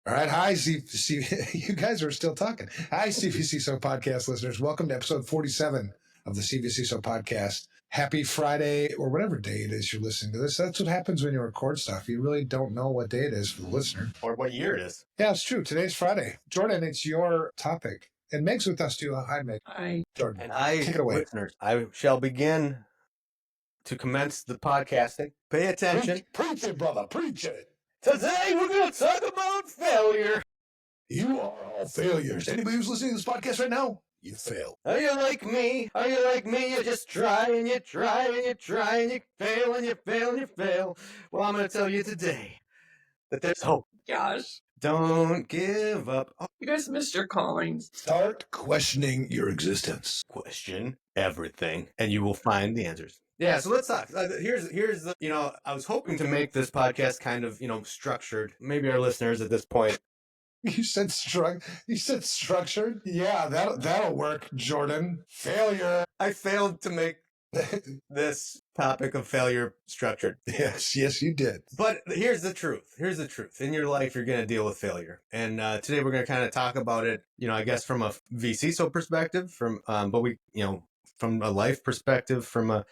All right. Hi, you guys are still talking. Hi, CvCISO podcast listeners. Welcome to episode 47 of the CvCISO podcast. Happy Friday, or whatever day it is you're listening to this. That's what happens when you record stuff. You really don't know what day it is for the listener. Or what year it is. Yeah, it's true. Today's Friday. Jordan, it's your topic. And Meg's with us too. Hi, Meg. Hi. Jordan, And I, take it away. listeners, I shall begin to commence the podcasting. Pay attention. Preach it, brother. Preach it. Today we're going to talk about failure. You are all failures. Anybody who's listening to this podcast right now, you fail. Are you like me? Are you like me? You just try and you try and you try and you fail and you fail and you fail. Well, I'm going to tell you today that there's hope. Gosh, Don't give up. Oh, you guys missed your callings. Start questioning your existence. question everything and you will find the answers. Yeah, so let's talk. Here's the, I was hoping to make this podcast kind of, structured. Maybe our listeners at this point. You said structured? Yeah, that'll work, Jordan. Failure. I failed to make this topic of failure structured. Yes, you did. But here's the truth. In your life, you're going to deal with failure. And today we're going to kind of talk about it, I guess from a vCISO perspective, but we, from a life perspective, from a,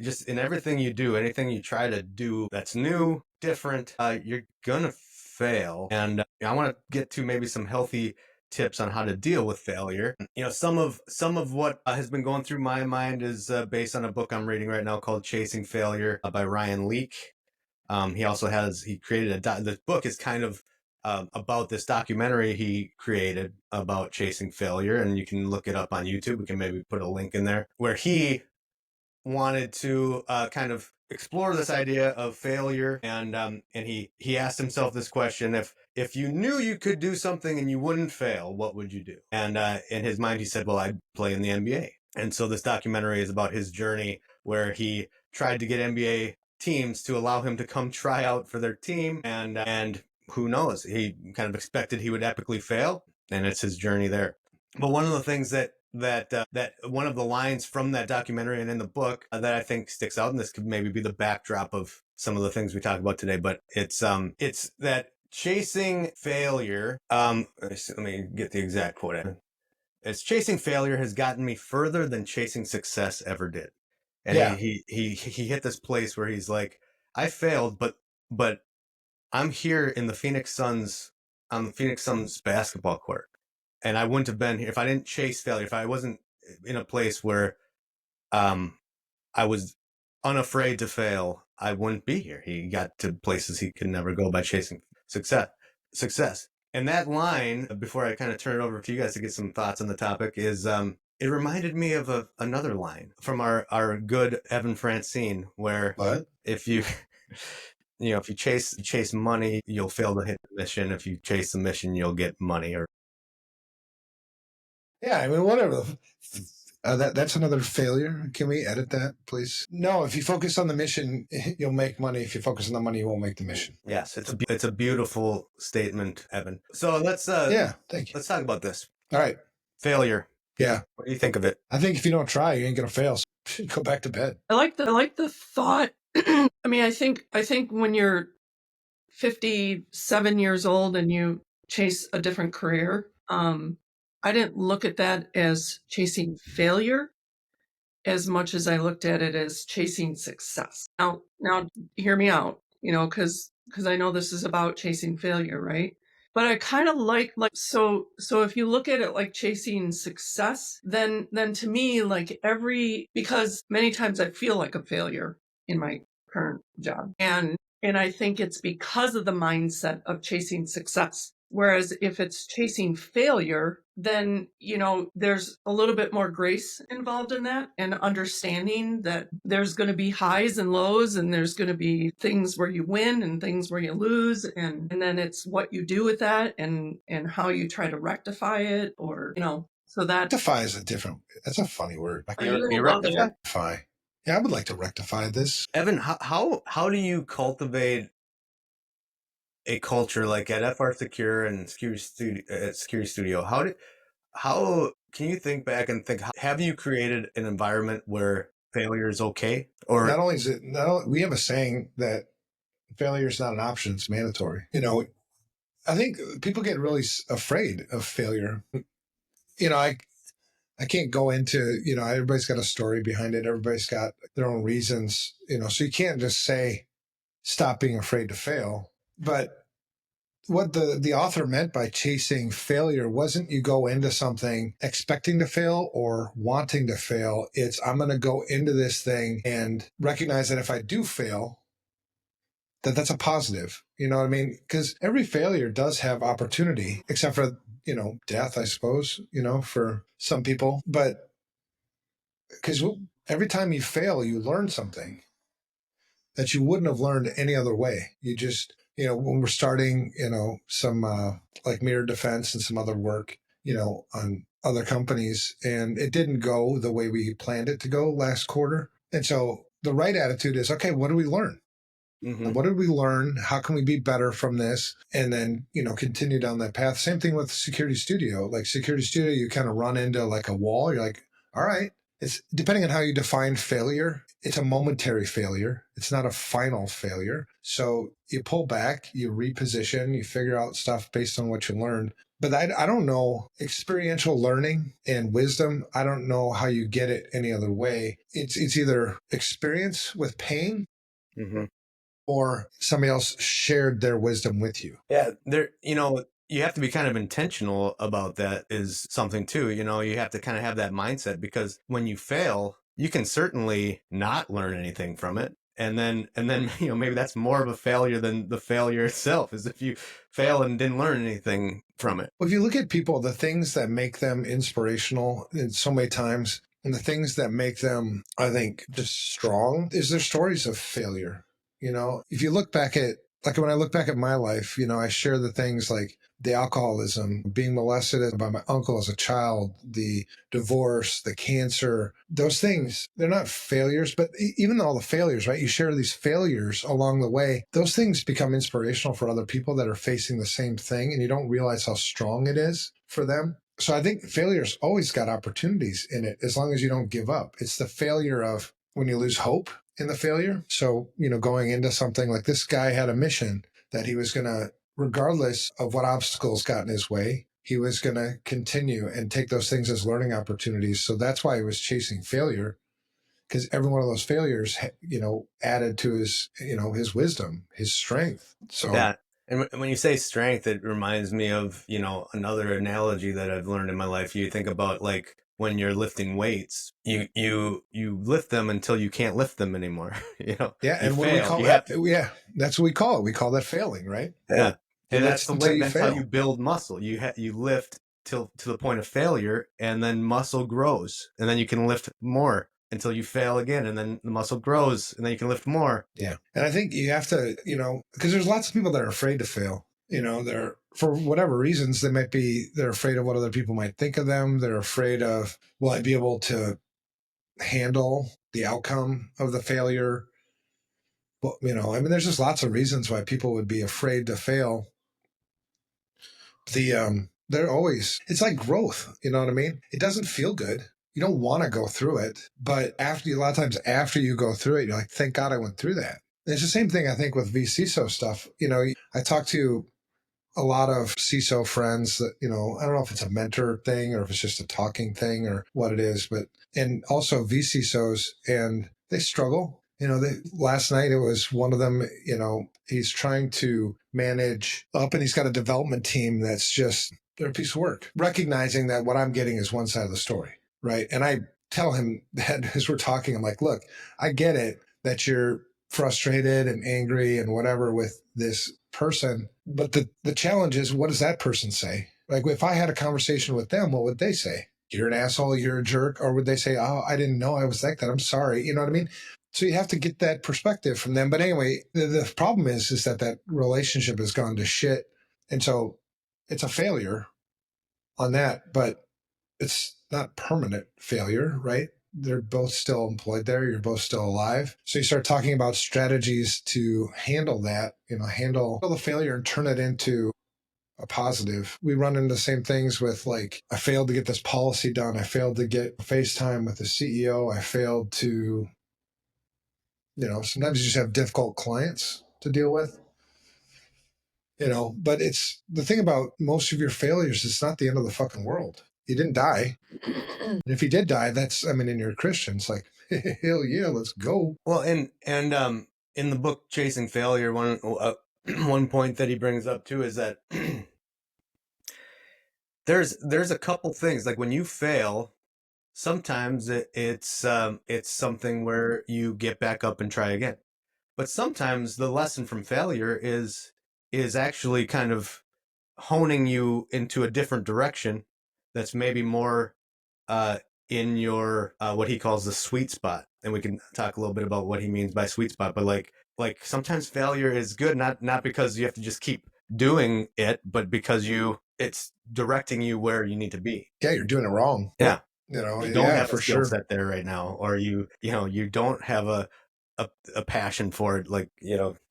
just in everything you do, anything you try to do that's new, different, you're going to fail. And I want to get to maybe some healthy tips on how to deal with failure. Some of what has been going through my mind is based on a book I'm reading right now called Chasing Failure by Ryan Leake. He created this book is kind of about this documentary he created about chasing failure, and you can look it up on YouTube. We can maybe put a link in there, where he wanted to kind of explore this idea of failure, and he asked himself this question: if you knew you could do something and you wouldn't fail, what would you do? And in his mind, he said, well, I'd play in the NBA. And so this documentary is about his journey, where he tried to get NBA teams to allow him to come try out for their team, and who knows, he kind of expected he would epically fail, and it's his journey there. But one of the things that one of the lines from that documentary and in the book that I think sticks out, and this could maybe be the backdrop of some of the things we talk about today, but it's that chasing failure, let me get the exact quote. It's chasing failure has gotten me further than chasing success ever did. And Yeah. he hit this place where he's like, I failed, but I'm here in the Phoenix Suns, on the Phoenix Suns basketball court. And I wouldn't have been here if I didn't chase failure, if I wasn't in a place where I was unafraid to fail, I wouldn't be here. He got to places he could never go by chasing success. And that line, before I kind of turn it over to you guys to get some thoughts on the topic, is it reminded me of another line from our good Evan Francine, where What? if you if you chase money, you'll fail to hit the mission. If you chase the mission, you'll get money. Or Yeah, I mean, whatever. That's another failure. Can we edit that, please? No, if you focus on the mission, you'll make money. If you focus on the money, you won't make the mission. yes, it's a beautiful statement, Evan. So let's Yeah, thank you. let's talk about this All right. failure. Yeah, What do you think of it? I think if you don't try, you ain't gonna fail. So go back to bed. I like the thought. I mean, I think when you're 57 years old and you chase a different career, I didn't look at that as chasing failure as much as I looked at it as chasing success. Now hear me out, because I know this is about chasing failure, right? But I kind of like so if you look at it like chasing success, then to me, because many times I feel like a failure in my current job. And I think it's because of the mindset of chasing success. Whereas if it's chasing failure, then, there's a little bit more grace involved in that, and understanding that there's going to be highs and lows, and there's going to be things where you win and things where you lose. And then it's what you do with that and how you try to rectify it, or, so that. Rectify is that's a funny word. You rectify? Rectify. Yeah, I would like to rectify this. Evan, how do you cultivate a culture like at FR Secure and Security Studio? How can you think back and think, have you created an environment where failure is okay? Or Not only we have a saying that failure is not an option, it's mandatory. I think people get really afraid of failure. You know, I can't go into, everybody's got a story behind it. Everybody's got their own reasons, so you can't just say, stop being afraid to fail. But what the author meant by chasing failure wasn't you go into something expecting to fail or wanting to fail. It's I'm going to go into this thing and recognize that if I do fail, that's a positive. You know what I mean? Because every failure does have opportunity, except for, death, I suppose, for some people. But because every time you fail, you learn something that you wouldn't have learned any other way. You just, when we're starting, some like mirror defense and some other work, on other companies, and it didn't go the way we planned it to go last quarter. And so the right attitude is, okay, what did we learn? Mm-hmm. What did we learn? How can we be better from this? And then, continue down that path. Same thing with Security Studio. Like Security Studio, you kind of run into like a wall. You're like, all right. It's depending on how you define failure. It's a momentary failure. It's not a final failure. So you pull back, you reposition, you figure out stuff based on what you learned. But I don't know experiential learning and wisdom. I don't know how you get it any other way. It's either experience with pain, Mm-hmm. or somebody else shared their wisdom with you. Yeah, you have to be kind of intentional about that is something too. You have to kind of have that mindset, because when you fail, you can certainly not learn anything from it. And then, maybe that's more of a failure than the failure itself, is if you fail and didn't learn anything from it. Well, if you look at people, the things that make them inspirational in so many times, and the things that make them, I think, just strong, is their stories of failure. If you look back at, like when I look back at my life, I share the things like the alcoholism, being molested by my uncle as a child, the divorce, the cancer, those things, they're not failures, but even all the failures, right? You share these failures along the way. Those things become inspirational for other people that are facing the same thing, and you don't realize how strong it is for them. So I think failure's always got opportunities in it, as long as you don't give up. It's the failure of when you lose hope in the failure. So, going into something like this guy had a mission that he was going to, regardless of what obstacles got in his way, he was going to continue and take those things as learning opportunities. So that's why he was chasing failure, because every one of those failures, added to his, his wisdom, his strength. So yeah. And when you say strength, it reminds me of, another analogy that I've learned in my life. You think about like when you're lifting weights, you lift them until you can't lift them anymore. Yeah. You And what do we call that? Yeah. That's what we call it. We call that failing, right? Yeah. And that's that's how you build muscle. You lift to the point of failure, and then muscle grows, and then you can lift more until you fail again, and then the muscle grows, and then you can lift more. Yeah. And I think you have to, because there's lots of people that are afraid to fail. They're, for whatever reasons, they're afraid of what other people might think of them. They're afraid of, will I be able to handle the outcome of the failure? Well, there's just lots of reasons why people would be afraid to fail. They're always, it's like growth. You know what I mean? It doesn't feel good. You don't want to go through it, but a lot of times after you go through it, you're like, thank God I went through that. And it's the same thing, I think, with vCISO stuff. I talk to a lot of CISO friends that, I don't know if it's a mentor thing or if it's just a talking thing or what it is, and also vCISOs, and they struggle. Last night it was one of them, he's trying to manage up, and he's got a development team that's just, they're a piece of work, recognizing that what I'm getting is one side of the story. Right. And I tell him that as we're talking, I'm like, look, I get it that you're frustrated and angry and whatever with this person. But the challenge is, what does that person say? Like, if I had a conversation with them, what would they say? You're an asshole, you're a jerk. Or would they say, oh, I didn't know I was like that, I'm sorry. You know what I mean? So you have to get that perspective from them. But anyway, the problem is that relationship has gone to shit. And so it's a failure on that, but it's not permanent failure, right? They're both still employed there. You're both still alive. So you start talking about strategies to handle that, handle the failure and turn it into a positive. We run into the same things with, like, I failed to get this policy done. I failed to get FaceTime with the CEO. I failed to, sometimes you just have difficult clients to deal with. But it's the thing about most of your failures, it's not the end of the fucking world. You didn't die. And if you did die, and you're a Christian, it's like, hell yeah, let's go. Well, and in the book Chasing Failure, one point that he brings up too is that there's a couple things, like when you fail, sometimes it's something where you get back up and try again. But sometimes the lesson from failure is actually kind of honing you into a different direction that's maybe more in your what he calls the sweet spot. And we can talk a little bit about what he means by sweet spot. But like sometimes failure is good, not because you have to just keep doing it, but because it's directing you where you need to be. Yeah, you're doing it wrong. Yeah. You don't have for a skill sure. set there right now, or you don't have a passion for it,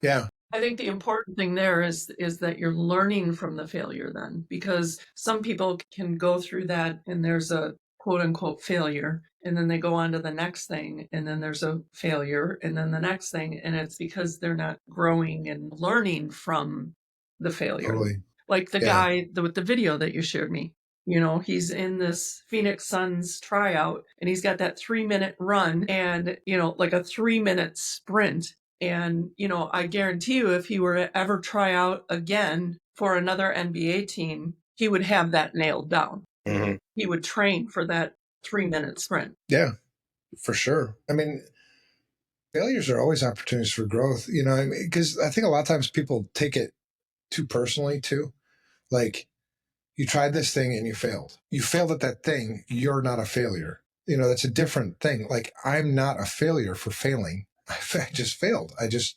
Yeah. I think the important thing there is that you're learning from the failure then, because some people can go through that and there's a quote unquote failure, and then they go on to the next thing, and then there's a failure, and then the next thing, and it's because they're not growing and learning from the failure. Totally. Like the guy with the video that you shared me. He's in this Phoenix Suns tryout and he's got that 3-minute run and, like a 3-minute sprint. And, I guarantee you, if he were to ever try out again for another NBA team, he would have that nailed down. Mm-hmm. He would train for that 3-minute sprint. Yeah, for sure. I mean, failures are always opportunities for growth, because I think a lot of times people take it too personally too. Like, you tried this thing and you failed. You failed at that thing. You're not a failure. That's a different thing. Like, I'm not a failure for failing. I just failed. I just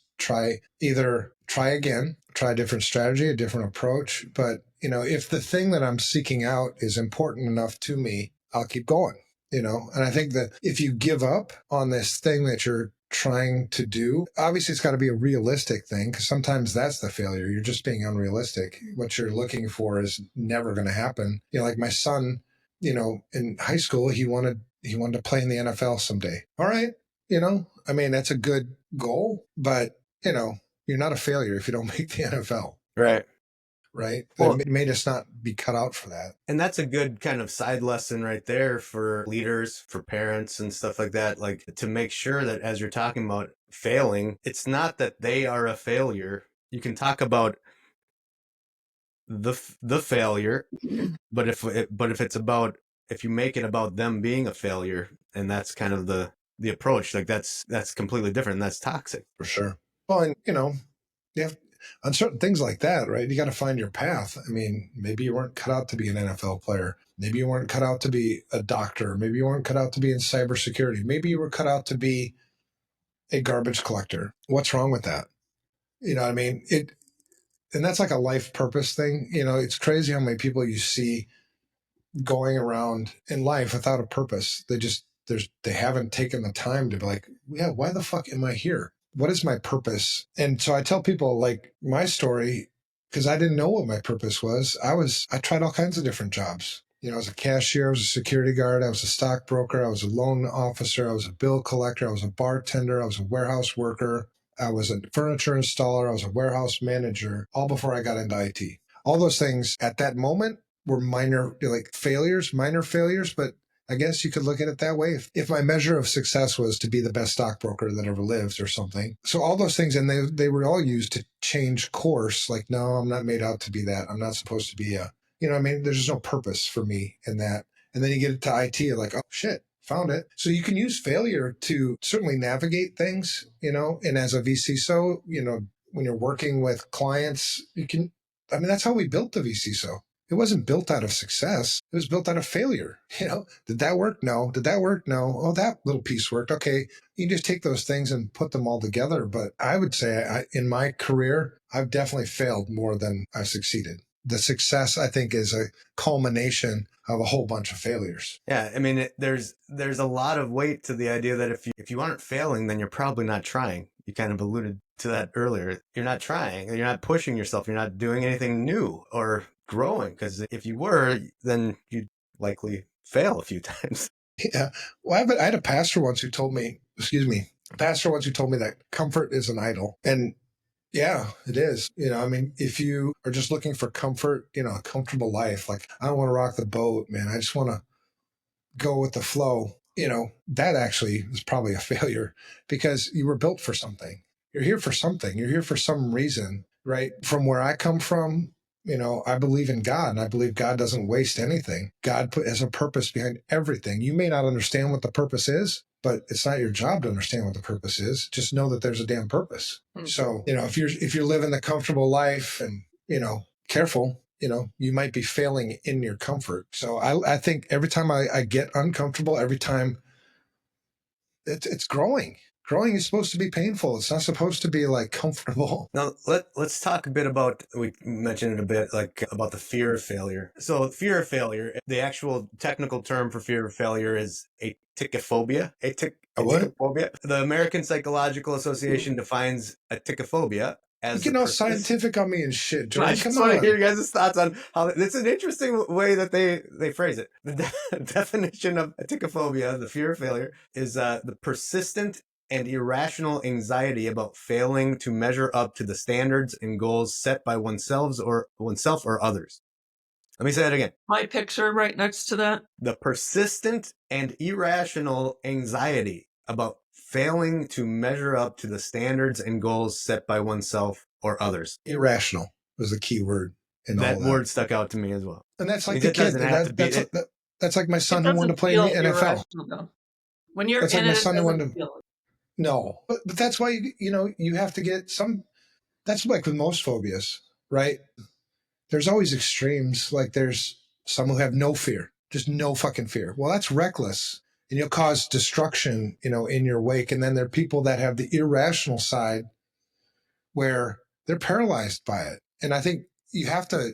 either try again, try a different strategy, a different approach. But, if the thing that I'm seeking out is important enough to me, I'll keep going, and I think that if you give up on this thing that you're trying to do, obviously it's got to be a realistic thing, because sometimes that's the failure. You're just being unrealistic. What you're looking for is never going to happen. Like my son, in high school, he wanted to play in the NFL someday. All right. That's a good goal, but you're not a failure if you don't make the NFL. Right. Well, it may just not be cut out for that. And that's a good kind of side lesson right there for leaders, for parents and stuff like that. Like, to make sure that as you're talking about failing, it's not that they are a failure. You can talk about the failure, but if you make it about them being a failure, and that's kind of the approach, like that's completely different. And that's toxic. For sure. Well, and you have on certain things like that, right? You got to find your path. Maybe you weren't cut out to be an NFL player. Maybe you weren't cut out to be a doctor. Maybe you weren't cut out to be in cybersecurity. Maybe you were cut out to be a garbage collector. What's wrong with that? And that's like a life purpose thing. It's crazy how many people you see going around in life without a purpose. They haven't taken the time to be like, yeah, why the fuck am I here? What is my purpose? And so I tell people, like, my story, because I didn't know what my purpose was. I tried all kinds of different jobs. I was a cashier, I was a security guard, I was a stockbroker, I was a loan officer, I was a bill collector, I was a bartender, I was a warehouse worker, I was a furniture installer, I was a warehouse manager, all before I got into IT. All those things at that moment were minor failures, but I guess you could look at it that way. If my measure of success was to be the best stockbroker that ever lived or something. So all those things, and they were all used to change course. Like, no, I'm not made out to be that. I'm not supposed to be there's just no purpose for me in that. And then you get to IT, you're like, oh shit, found it. So you can use failure to certainly navigate things, and as a vCISO, when you're working with clients, that's how we built the vCISO. It wasn't built out of success. It was built out of failure. Did that work? No. Did that work? No. Oh, that little piece worked. Okay. You just take those things and put them all together. But I would say in my career, I've definitely failed more than I've succeeded. The success, I think, is a culmination of a whole bunch of failures. Yeah. There's a lot of weight to the idea that if you aren't failing, then you're probably not trying. You kind of alluded to that earlier. You're not trying. You're not pushing yourself. You're not doing anything new or growing, because if you were, then you'd likely fail a few times. Yeah. Well, I had a pastor once who told me that comfort is an idol. And Yeah, it is. I mean, if you are just looking for comfort, a comfortable life, like I don't want to rock the boat, man. I just want to go with the flow. That actually is probably a failure because you were built for something. You're here for something. You're here for some reason, right? From where I come from, I believe in God, and I believe God doesn't waste anything. God has a purpose behind everything. You may not understand what the purpose is, but it's not your job to understand what the purpose is. Just know that there's a damn purpose. So, if you're living the comfortable life and, careful, you might be failing in your comfort. So I think every time I get uncomfortable, every time it's growing. Growing is supposed to be painful. It's not supposed to be like comfortable. Now let's talk a bit about, we mentioned it a bit, like about the fear of failure. So fear of failure, the actual technical term for fear of failure is aticophobia. What? Aticophobia. The American Psychological Association defines aticophobia You as get the all persist. scientific on me and shit, I Jordan. just Come want to on. hear you guys' thoughts on how it's an interesting way that they phrase it. The definition of aticophobia, the fear of failure, is the persistent and irrational anxiety about failing to measure up to the standards and goals set by oneself or others. Let me say that again. My picture right next to that. The persistent and irrational anxiety about failing to measure up to the standards and goals set by oneself or others. Irrational was the key word in all That that. word stuck out to me as well. And that's like Because the it kid. doesn't have to be. That's like my It son who wanted doesn't to play in the feel NFL. irrational though. When you're That's in like my it, it son who doesn't wanted to. feel it. No, but that's why you have to get some. That's like with most phobias, right? There's always extremes. Like there's some who have no fear, just no fucking fear. Well, that's reckless, and you'll cause destruction, in your wake. And then there are people that have the irrational side where they're paralyzed by it. And I think you have to.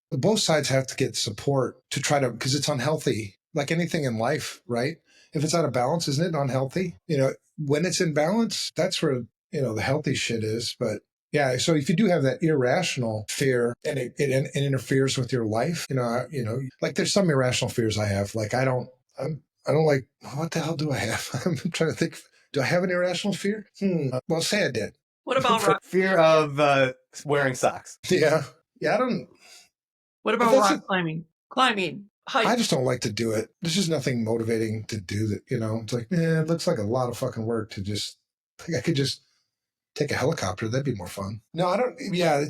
Both sides have to get support to try to, because it's unhealthy, like anything in life, right? If it's out of balance, isn't it unhealthy? When it's in balance, that's where, the healthy shit is. But yeah, so if you do have that irrational fear and it interferes with your life, like there's some irrational fears I have. Like I don't like, what the hell do I have? I'm trying to think. Do I have an irrational fear? Well, say I did. What about rock? Fear of wearing socks. Yeah. Yeah. I don't. What about rock climbing? Climbing, height. I just don't like to do it. There's just nothing motivating to do that. It's like, it looks like a lot of fucking work to just, like I could just take a helicopter. That'd be more fun. No, I don't. Yeah,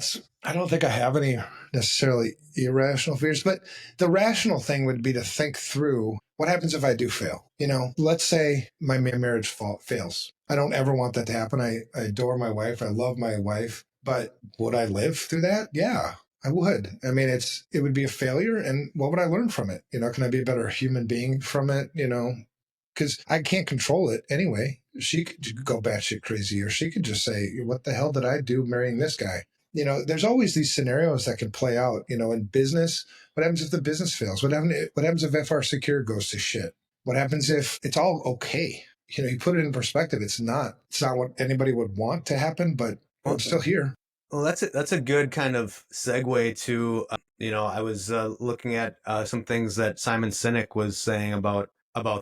I don't think I have any necessarily irrational fears, but the rational thing would be to think through what happens if I do fail. Let's say my marriage fails. I don't ever want that to happen. I adore my wife. I love my wife, but would I live through that? Yeah. I would. I mean, it would be a failure. And what would I learn from it? Can I be a better human being from it? Because I can't control it anyway. She could go batshit crazy, or she could just say, what the hell did I do marrying this guy? There's always these scenarios that can play out, in business. What happens if the business fails? What happens if FR Secure goes to shit? What happens if it's all okay? You put it in perspective. It's not what anybody would want to happen, but I'm still here. Well, that's a good kind of segue to, I was looking at some things that Simon Sinek was saying about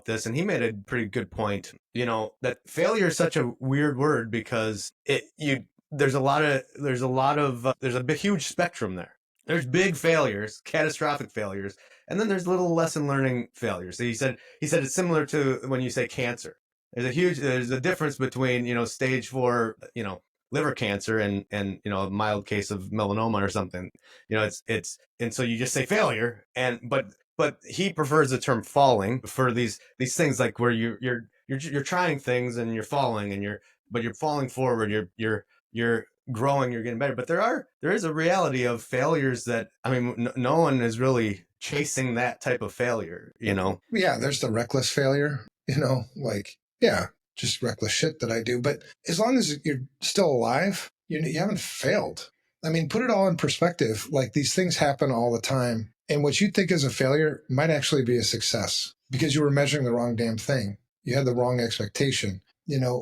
this, and he made a pretty good point. That failure is such a weird word because there's a big, huge spectrum there. There's big failures, catastrophic failures, and then there's little lesson learning failures. So he said it's similar to when you say cancer. There's a difference between, stage 4, liver cancer and a mild case of melanoma or something. It's and so you just say failure, but he prefers the term falling for these things, like where you're trying things and you're falling, and you're falling forward, you're growing, you're getting better. But there is a reality of failures that, I mean, no one is really chasing that type of failure. Yeah, there's the reckless failure, like, yeah, just reckless shit that I do. But as long as you're still alive, you haven't failed. I mean, put it all in perspective. Like these things happen all the time. And what you think is a failure might actually be a success because you were measuring the wrong damn thing. You had the wrong expectation,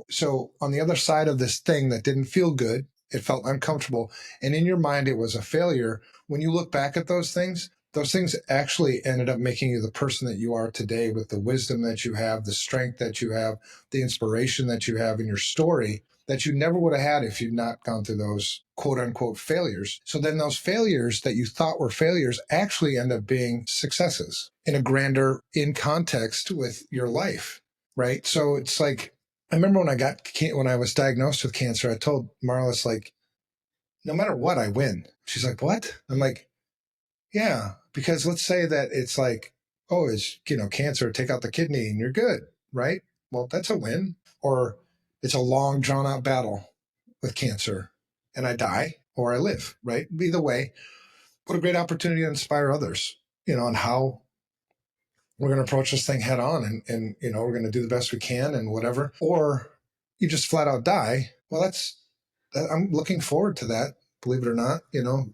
So on the other side of this thing that didn't feel good, it felt uncomfortable. And in your mind, it was a failure. When you look back at those things actually ended up making you the person that you are today, with the wisdom that you have, the strength that you have, the inspiration that you have in your story that you never would have had if you'd not gone through those quote unquote failures. So then those failures that you thought were failures actually end up being successes in a grander in context with your life, right? So it's like, I remember when I was diagnosed with cancer, I told Marla, it's like, no matter what, I win. She's like, what? I'm like, yeah, because let's say that it's like, oh, it's, cancer, take out the kidney and you're good, right? Well, that's a win. Or it's a long drawn out battle with cancer and I die or I live, right? Either way, what a great opportunity to inspire others, on how we're going to approach this thing head on and we're going to do the best we can and whatever. Or you just flat out die. Well, I'm looking forward to that, believe it or not,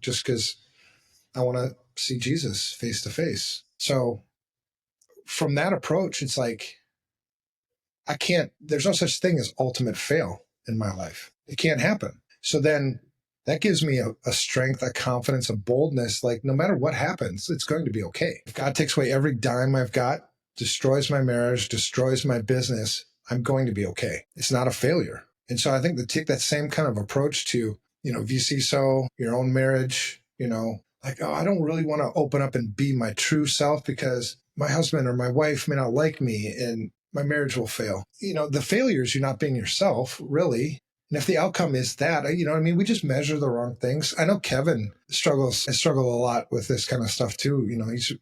just because I want to see Jesus face to face. So from that approach, it's like, there's no such thing as ultimate fail in my life. It can't happen. So then that gives me a strength, a confidence, a boldness, like no matter what happens, it's going to be okay. If God takes away every dime I've got, destroys my marriage, destroys my business, I'm going to be okay. It's not a failure. And so I think to take that same kind of approach to, CvCISO, your own marriage, like, oh, I don't really want to open up and be my true self because my husband or my wife may not like me and my marriage will fail. The failure is you're not being yourself, really. And if the outcome is that, we just measure the wrong things. I know Kevin struggles a lot with this kind of stuff too. He's a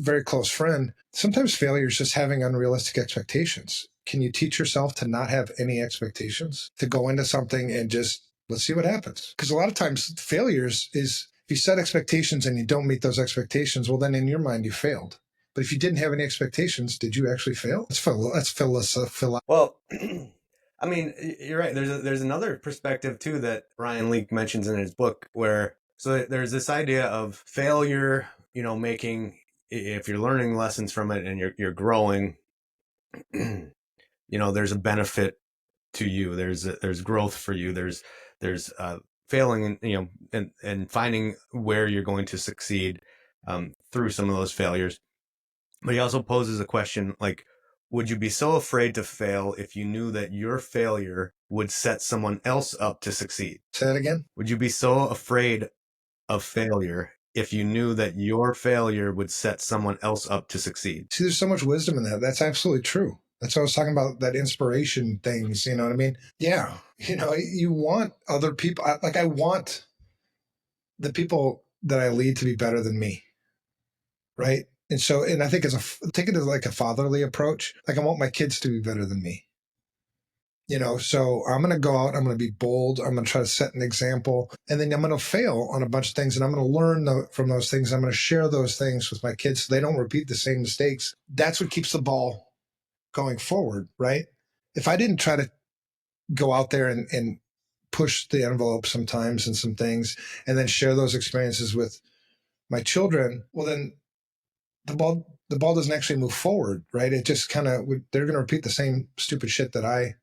very close friend. Sometimes failure is just having unrealistic expectations. Can you teach yourself to not have any expectations, to go into something and just, let's see what happens? Because a lot of times failures is, if you set expectations and you don't meet those expectations, well, then in your mind, you failed. But if you didn't have any expectations, did you actually fail? Let's fill this up. Well, I mean, you're right. There's another perspective too that Ryan Leake mentions in his book where, so there's this idea of failure, making, if you're learning lessons from it and you're growing, there's a benefit to you. There's growth for you. There's failing and finding where you're going to succeed through some of those failures. But he also poses a question like, would you be so afraid to fail if you knew that your failure would set someone else up to succeed? Say that again. Would you be so afraid of failure if you knew that your failure would set someone else up to succeed? See, there's so much wisdom in that. That's absolutely true. That's what I was talking about, that inspiration things, you know what I mean? Yeah. You want other people, I want the people that I lead to be better than me. Right. And so, and I think take it as like a fatherly approach. Like I want my kids to be better than me. So I'm going to go out, I'm going to be bold. I'm going to try to set an example, and then I'm going to fail on a bunch of things. And I'm going to learn from those things. I'm going to share those things with my kids so they don't repeat the same mistakes. That's what keeps the ball going forward. Right. If I didn't try to go out there and push the envelope sometimes and some things, and then share those experiences with my children, well, then the ball doesn't actually move forward, right? It just kind of, they're going to repeat the same stupid shit that I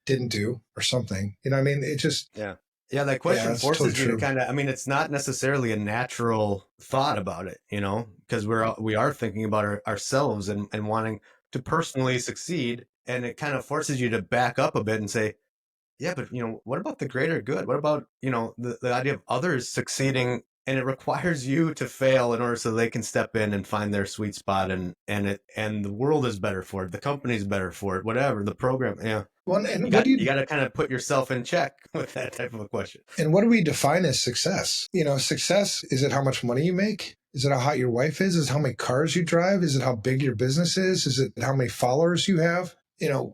didn't do or something. It just... Yeah. That question forces you to kind of, it's not necessarily a natural thought about it, because we are thinking about ourselves and wanting to personally succeed. And it kind of forces you to back up a bit and say, yeah, but what about the greater good? What about, the idea of others succeeding? And it requires you to fail in order so they can step in and find their sweet spot, and the world is better for it. The company's better for it. Whatever the program, yeah. Well, and you got to kind of put yourself in check with that type of a question. And what do we define as success? Success, is it how much money you make? Is it how hot your wife is? Is it how many cars you drive? Is it how big your business is? Is it how many followers you have?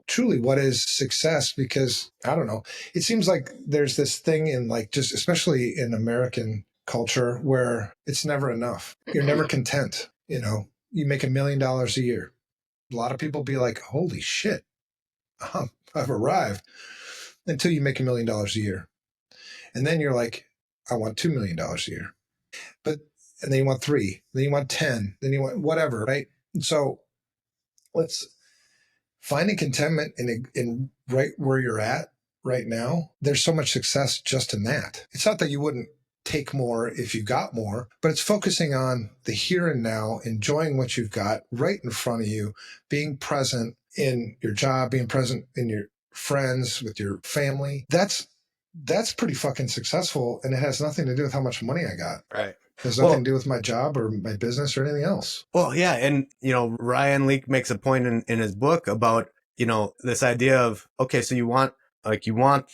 Truly, what is success? Because I don't know. It seems like there's this thing in just especially in American culture where it's never enough. You're never content. You make $1 million a year. A lot of people be like, holy shit, I've arrived, until you make $1 million a year. And then you're like, I want $2 million a year. And then you want 3, then you want 10, then you want whatever, right? And so let's finding contentment in right where you're at right now. There's so much success just in that. It's not that you wouldn't take more if you got more, but it's focusing on the here and now, enjoying what you've got right in front of you, being present in your job, being present in your friends, with your family. That's pretty fucking successful, and it has nothing to do with how much money I got. Right. It has nothing to do with my job or my business or anything else. Well, yeah. And, Ryan Leake makes a point in his book about, this idea of, okay, so you want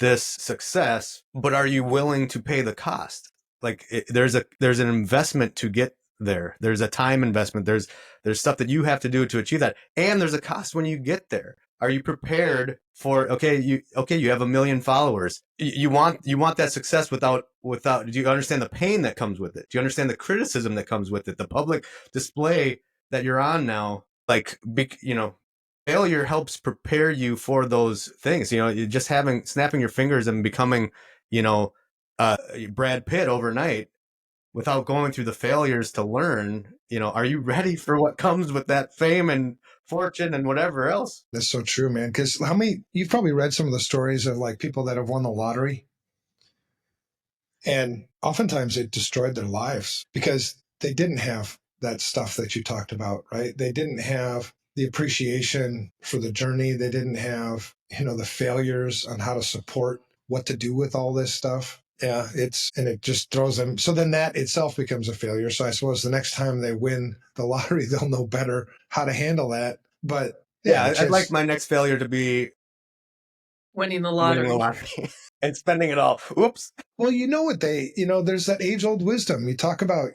this success, but are you willing to pay the cost? Like there's an investment to get there. There's a time investment. There's stuff that you have to do to achieve that. And there's a cost when you get there. Are you prepared for, you have 1 million followers. You want that success without, do you understand the pain that comes with it? Do you understand the criticism that comes with it? The public display that you're on now, failure helps prepare you for those things. You just snapping your fingers and becoming, Brad Pitt overnight without going through the failures to learn, are you ready for what comes with that fame and fortune and whatever else? That's so true, man. Because you've probably read some of the stories of like people that have won the lottery, and oftentimes it destroyed their lives because they didn't have that stuff that you talked about, right? They didn't have the appreciation for the journey. They didn't have, the failures on how to support what to do with all this stuff. Yeah, it just throws them. So then that itself becomes a failure. So I suppose the next time they win the lottery, they'll know better how to handle that. But yeah, I'd like my next failure to be winning the lottery and spending it all. Oops. Well, there's that age old wisdom. You talk about,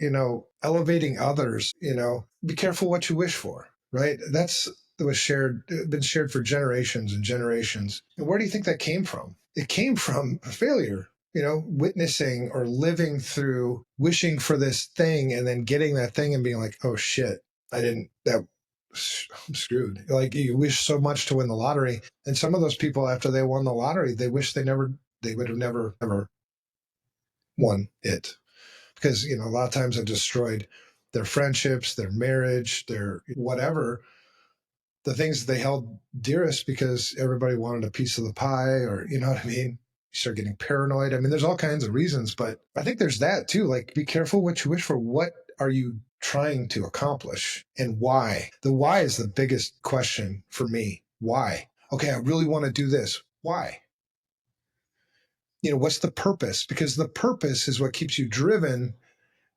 elevating others, be careful what you wish for, right? That was been shared for generations and generations. And where do you think that came from? It came from a failure. Witnessing or living through wishing for this thing and then getting that thing and being like, oh shit, I'm screwed. Like you wish so much to win the lottery. And some of those people, after they won the lottery, they wish they would have never, ever won it. Because, a lot of times it destroyed their friendships, their marriage, their whatever, the things that they held dearest because everybody wanted a piece of the pie or, you know what I mean? You start getting paranoid. I mean, there's all kinds of reasons, but I think there's that too. Like, be careful what you wish for. What are you trying to accomplish and why? The why is the biggest question for me. Why? Okay, I really want to do this. Why? What's the purpose? Because the purpose is what keeps you driven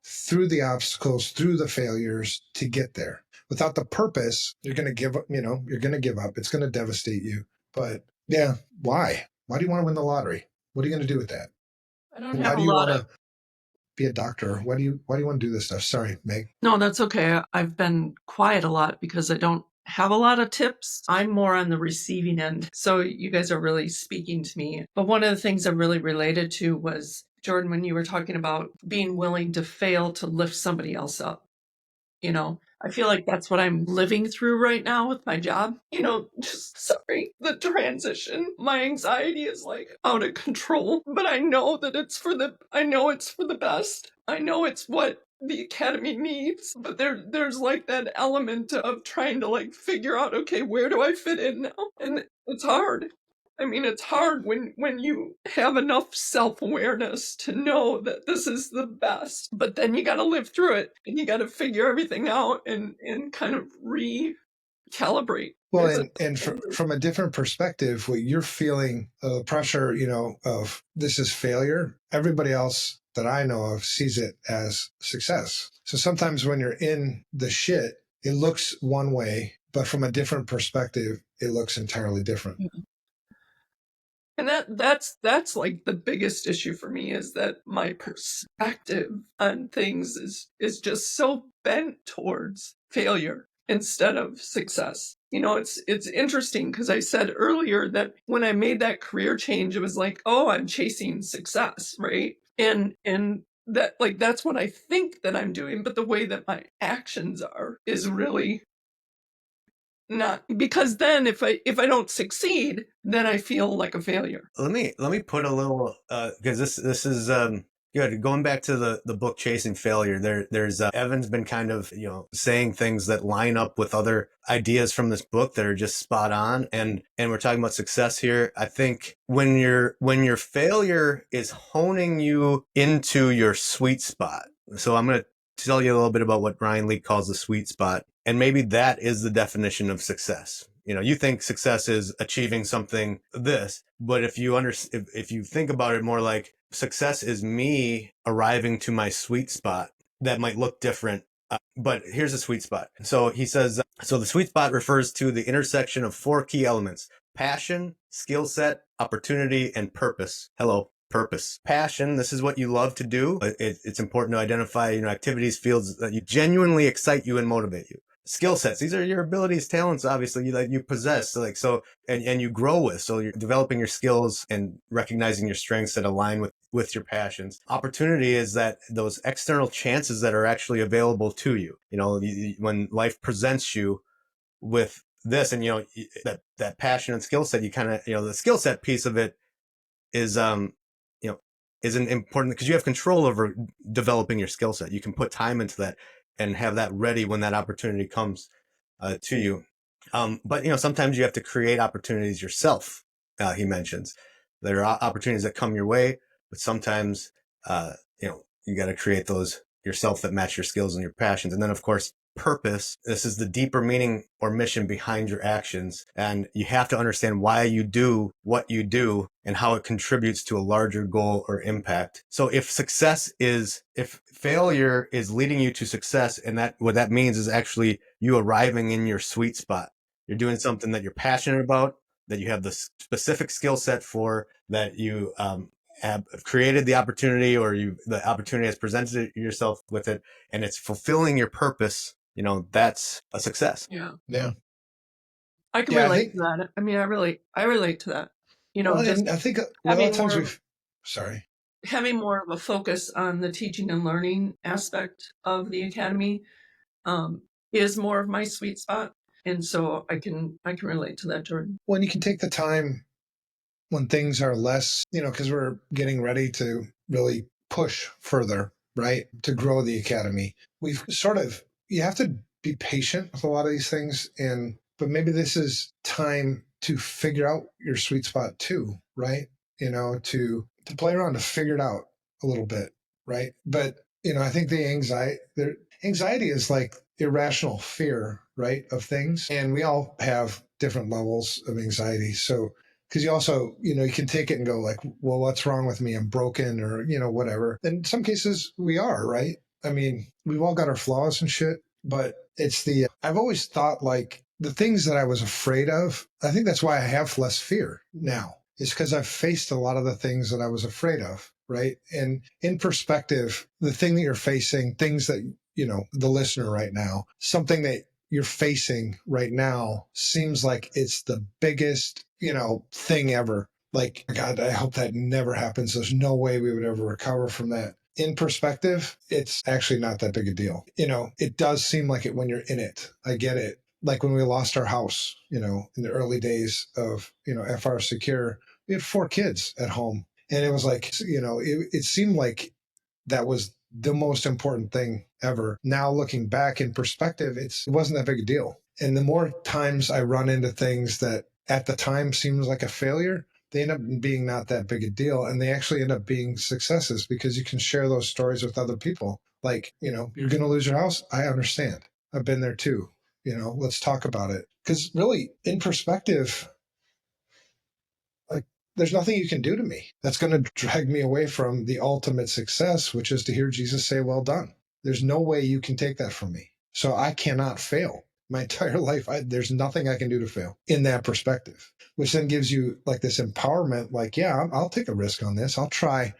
through the obstacles, through the failures to get there. Without the purpose, you're going to give up, you're going to give up. It's going to devastate you. But yeah, why? Why do you want to win the lottery? What are you going to do with that? I don't have a lot of... be a doctor? Why do you want to do this stuff? Sorry, Meg. No, that's okay. I've been quiet a lot because I don't have a lot of tips. I'm more on the receiving end. So you guys are really speaking to me. But one of the things I really related to was, Jordan, when you were talking about being willing to fail to lift somebody else up. I feel like that's what I'm living through right now with my job. The transition, my anxiety is like out of control, but I know that it's for the best. I know it's what the academy needs, but there's like that element of trying to like figure out, okay, where do I fit in now? And it's hard. I mean, it's hard when you have enough self-awareness to know that this is the best, but then you got to live through it and you got to figure everything out and kind of recalibrate. Well, and from a different perspective, what you're feeling, pressure, of this is failure. Everybody else that I know of sees it as success. So sometimes when you're in the shit, it looks one way, but from a different perspective, it looks entirely different. Mm-hmm. And that's like the biggest issue for me, is that my perspective on things is just so bent towards failure instead of success. It's interesting because I said earlier that when I made that career change, it was like, oh, I'm chasing success, right? And that, like, that's what I think that I'm doing, but the way that my actions are is really not, because then if I don't succeed, then I feel like a failure. Let me put a little because this is good. Going back to the book Chasing Failure, there's Evan's been kind of saying things that line up with other ideas from this book that are just spot on, and we're talking about success here. I think when your failure is honing you into your sweet spot. So I'm going to tell you a little bit about what Ryan Leake calls the sweet spot. And maybe that is the definition of success. you think success is achieving something this, but if you think about it more like success is me arriving to my sweet spot, that might look different. But here's a sweet spot. So he says, so the sweet spot refers to the intersection of four key elements: passion, skill set, opportunity, and purpose. Hello, purpose. Passion, this is what you love to do. It's important to identify, activities, fields that you genuinely excite you and motivate you. Skill sets, these are your abilities, talents, obviously, you possess, and you grow with. So you're developing your skills and recognizing your strengths that align with your passions. Opportunity is that those external chances that are actually available to you. When life presents you with this, and that passion and skill set, you kind of, the skill set piece of it is isn't important because you have control over developing your skill set. You can put time into that and have that ready when that opportunity comes to you. But sometimes you have to create opportunities yourself. He mentions there are opportunities that come your way, but sometimes you got to create those yourself that match your skills and your passions. And then, of course, purpose. This is the deeper meaning or mission behind your actions. And you have to understand why you do what you do and how it contributes to a larger goal or impact. So if failure is leading you to success, and what that means is actually you arriving in your sweet spot. You're doing something that you're passionate about, that you have the specific skill set for, that you have created the opportunity, or the opportunity has presented yourself with it, and it's fulfilling your purpose. That's a success. Yeah. Yeah. I can relate to that. I mean, I relate to that. And I think a lot of times having more of a focus on the teaching and learning aspect of the academy is more of my sweet spot. And so I can relate to that, Jordan. When you can take the time when things are less, because we're getting ready to really push further, right? To grow the academy. You have to be patient with a lot of these things. But maybe this is time to figure out your sweet spot too, right? To play around, to figure it out a little bit, right? But, I think the anxiety is like irrational fear, right, of things. And we all have different levels of anxiety. So, because you also, you can take it and go like, well, what's wrong with me? I'm broken, or, whatever. In some cases we are, right? I mean, we've all got our flaws and shit, but I've always thought like the things that I was afraid of, I think that's why I have less fear now. It's because I've faced a lot of the things that I was afraid of, right? And in perspective, the thing that you're facing, things that, the listener right now, something that you're facing right now seems like it's the biggest, thing ever. Like, God, I hope that never happens. There's no way we would ever recover from that. In perspective, it's actually not that big a deal. It does seem like it when you're in it. I get it. Like when we lost our house, in the early days of, FR Secure, we had 4 kids at home. And it was like, it seemed like that was the most important thing ever. Now looking back in perspective, it wasn't that big a deal. And the more times I run into things that at the time seems like a failure, they end up being not that big a deal. And they actually end up being successes because you can share those stories with other people. Like, you're going to lose your house. I understand. I've been there too. Let's talk about it. Because really, in perspective, like, there's nothing you can do to me that's going to drag me away from the ultimate success, which is to hear Jesus say, well done. There's no way you can take that from me. So I cannot fail. My entire life, there's nothing I can do to fail in that perspective, which then gives you like this empowerment, like, yeah, I'll take a risk on this. I'll try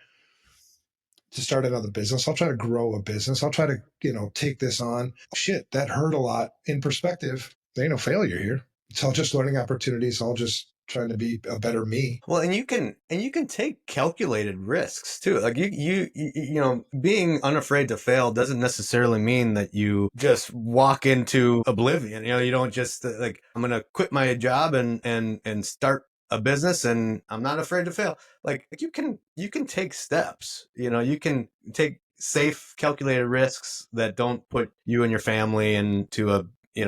to start another business. I'll try to grow a business. I'll try to, take this on. Shit, that hurt a lot. In perspective, there ain't no failure here. It's all just learning opportunities. All just trying to be a better me. Well, and you can take calculated risks too. Like being unafraid to fail doesn't necessarily mean that you just walk into oblivion. You don't just like, I'm going to quit my job and start a business and I'm not afraid to fail. Like you can take steps, you can take safe calculated risks that don't put you and your family into a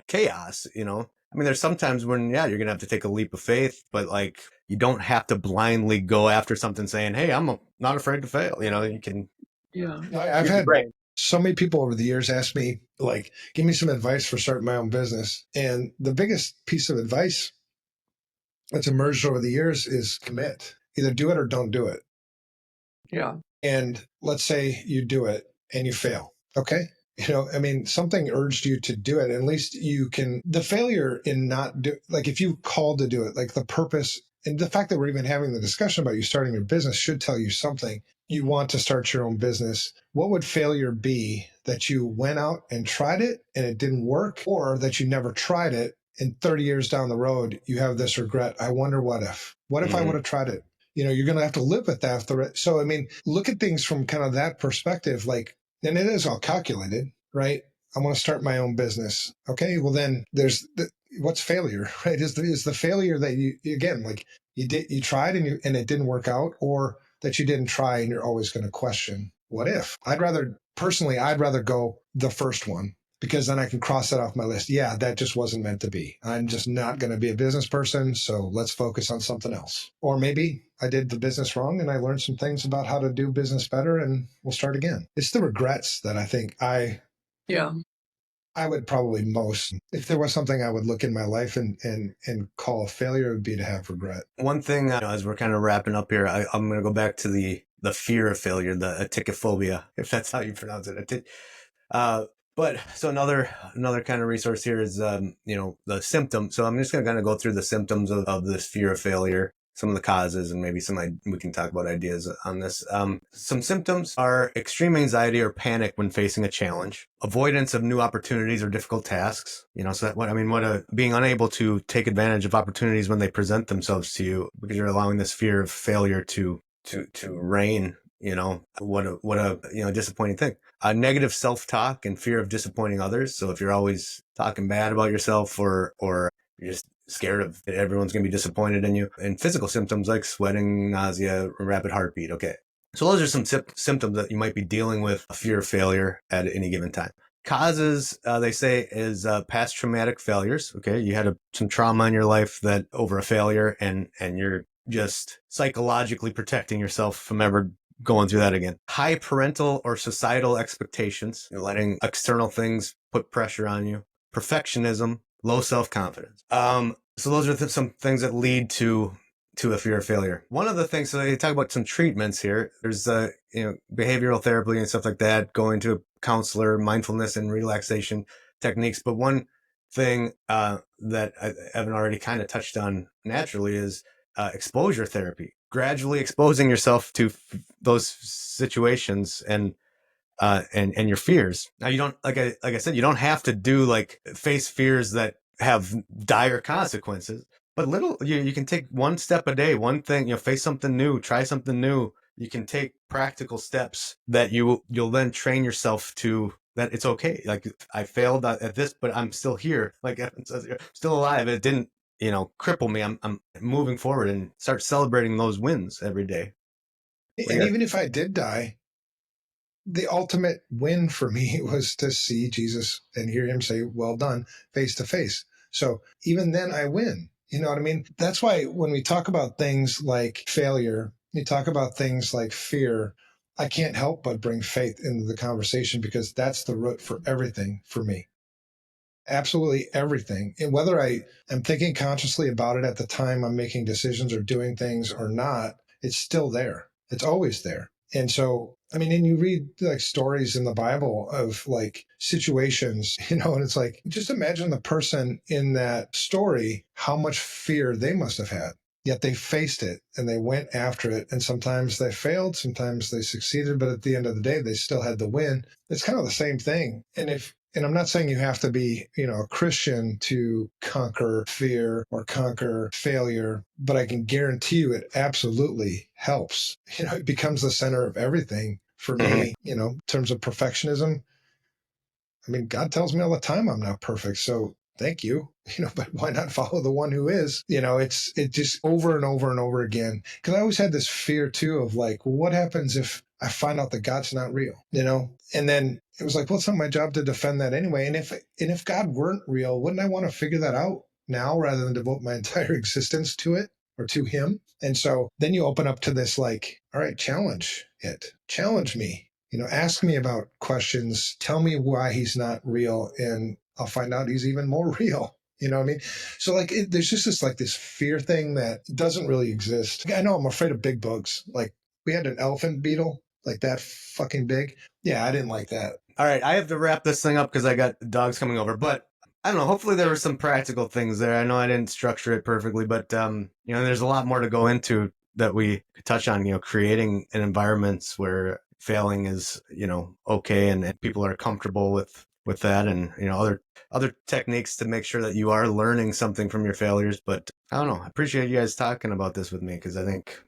chaos. I mean, there's sometimes when, you're going to have to take a leap of faith, but like, you don't have to blindly go after something saying, hey, I'm not afraid to fail. You can. Yeah. I've had So many people over the years ask me, like, give me some advice for starting my own business. And the biggest piece of advice that's emerged over the years is commit. Either do it or don't do it. Yeah. And let's say you do it and you fail. Okay. Something urged you to do it. At least you can, the failure in not do, like if you called to do it, like the purpose and the fact that we're even having the discussion about you starting your business should tell you something. You want to start your own business. What would failure be that you went out and tried it and it didn't work, or that you never tried it and 30 years down the road, you have this regret? I wonder what if I would have tried it? You're going to have to live with that. So, look at things from kind of that perspective, like, and it is all calculated, right? I want to start my own business. Okay. Well, then what's failure, right? Is the failure that you tried and it didn't work out, or that you didn't try and you're always going to question what if? I'd rather go the first one, because then I can cross that off my list. Yeah, that just wasn't meant to be. I'm just not going to be a business person. So let's focus on something else. Or maybe I did the business wrong and I learned some things about how to do business better, and we'll start again. It's the regrets that I think I would probably most, if there was something I would look in my life and call a failure, it would be to have regret. One thing, as we're kind of wrapping up here, I'm going to go back to the fear of failure, the aticophobia, if that's how you pronounce it. But so another kind of resource here is, the symptom. So I'm just going to kind of go through the symptoms of this fear of failure, some of the causes, and maybe we can talk about ideas on this. Some symptoms are extreme anxiety or panic when facing a challenge, avoidance of new opportunities or difficult tasks. Being unable to take advantage of opportunities when they present themselves to you, because you're allowing this fear of failure to reign. What a disappointing thing. Negative self-talk and fear of disappointing others. So if you're always talking bad about yourself, or you're just scared of everyone's going to be disappointed in you. And physical symptoms like sweating, nausea, rapid heartbeat. Okay. So those are some symptoms that you might be dealing with a fear of failure at any given time. Causes, they say, is past traumatic failures. Okay. You had some trauma in your life that over a failure, and you're just psychologically protecting yourself from ever going through that again. High parental or societal expectations. You're letting external things put pressure on you. Perfectionism, low self-confidence. So those are some things that lead to a fear of failure. One of the things, so they talk about some treatments here. There's, behavioral therapy and stuff like that, going to a counselor, mindfulness and relaxation techniques. But one thing that Evan already kind of touched on naturally is exposure therapy. Gradually exposing yourself to those situations and your fears. Now you don't, like I said, you don't have to face fears that have dire consequences, but you can take one step a day, one thing, face something new, try something new. You can take practical steps that you'll then train yourself to, that it's okay. Like, I failed at this, but I'm still here. Like, still alive. It didn't, cripple me. I'm moving forward, and start celebrating those wins every day. And even if I did die, the ultimate win for me was to see Jesus and hear him say, well done, face to face. So even then I win. You know what I mean? That's why when we talk about things like failure, we talk about things like fear, I can't help but bring faith into the conversation, because that's the root for everything for me. Absolutely everything. And whether I am thinking consciously about it at the time I'm making decisions or doing things or not, it's still there. It's always there. And so, and you read like stories in the Bible of like situations, and it's like, just imagine the person in that story, how much fear they must have had. Yet they faced it and they went after it. And sometimes they failed, sometimes they succeeded, but at the end of the day, they still had the win. It's kind of the same thing. And I'm not saying you have to be, a Christian to conquer fear or conquer failure, but I can guarantee you it absolutely helps. It becomes the center of everything for me, in terms of perfectionism. God tells me all the time I'm not perfect. So thank you, but why not follow the one who is? It just over and over and over again. Because I always had this fear too of like, well, what happens if I find out that God's not real, And then it was like, well, it's not my job to defend that anyway. And if God weren't real, wouldn't I want to figure that out now rather than devote my entire existence to it or to him? And so then you open up to this like, all right, challenge me, Ask me about questions. Tell me why he's not real, and I'll find out he's even more real. You know what I mean? So there's just this fear thing that doesn't really exist. I know I'm afraid of big bugs. Like we had an elephant beetle, like that fucking big. Yeah, I didn't like that. All right, I have to wrap this thing up because I got dogs coming over. But I don't know. Hopefully, there were some practical things there. I know I didn't structure it perfectly, but there's a lot more to go into that we could touch on. Creating an environments where failing is okay, and people are comfortable with that, and other techniques to make sure that you are learning something from your failures. But I don't know. I appreciate you guys talking about this with me because I think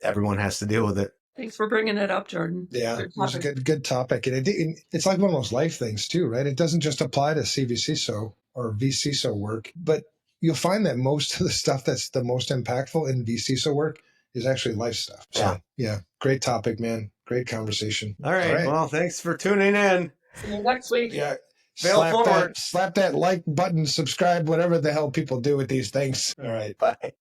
everyone has to deal with it. Thanks for bringing it up, Jordan. Yeah, it was a good topic. And it's like one of those life things too, right? It doesn't just apply to CvCISO or vCISO work, but you'll find that most of the stuff that's the most impactful in vCISO work is actually life stuff. So yeah, great topic, man. Great conversation. All right. Well, thanks for tuning in. See you next week. Yeah. Slap that like button, subscribe, whatever the hell people do with these things. All right. Bye.